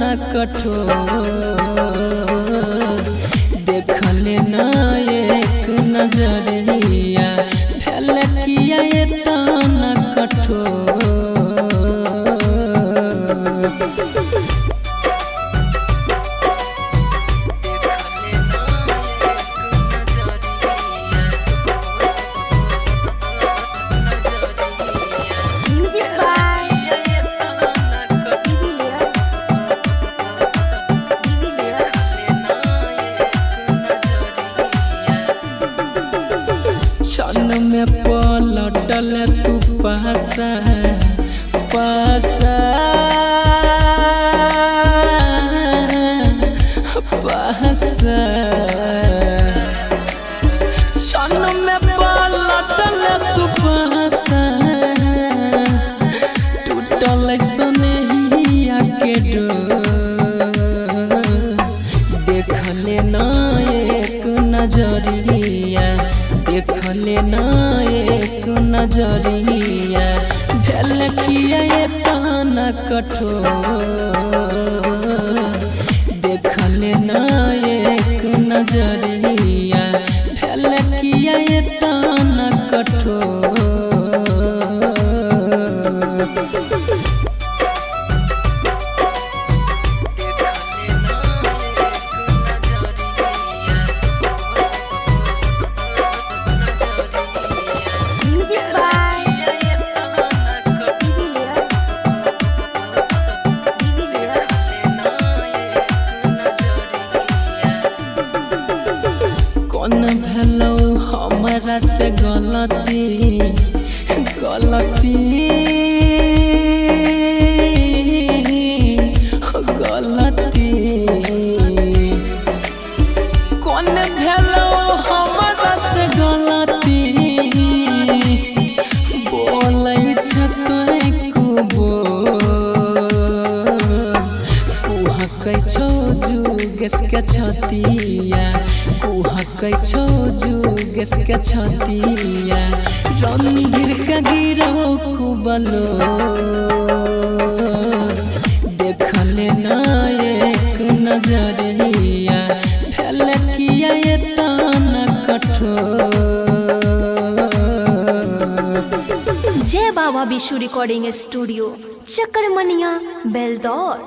तना कठोर देखले ना एक नजरिया भेल किया ये तना कठोर। में पलटल तू पासा पासा पासा क्षण में पलटल तू पासा टूटल सनहिया के डोर देखले ना एक नजरिया देखले ना एक नजरिया भेल किया ये तना कठोर देखले ना एक नजरिया भेल किया ये तना कठोर। कौन भलो हमारा से गलती गलती गलती कौन भलो हमारा से गलती बोलै छतै कुबो कुहकै छौ जुगेश के छतिया कुहकै छौ जुगेश के छतिया रणधीर के गिरो कुबलो देखले ना एक नजरिया भेल किया ये तना कठोर। जय बाबा विशु रिकॉर्डिंग स्टूडियो चकरमनिया बेलदौर।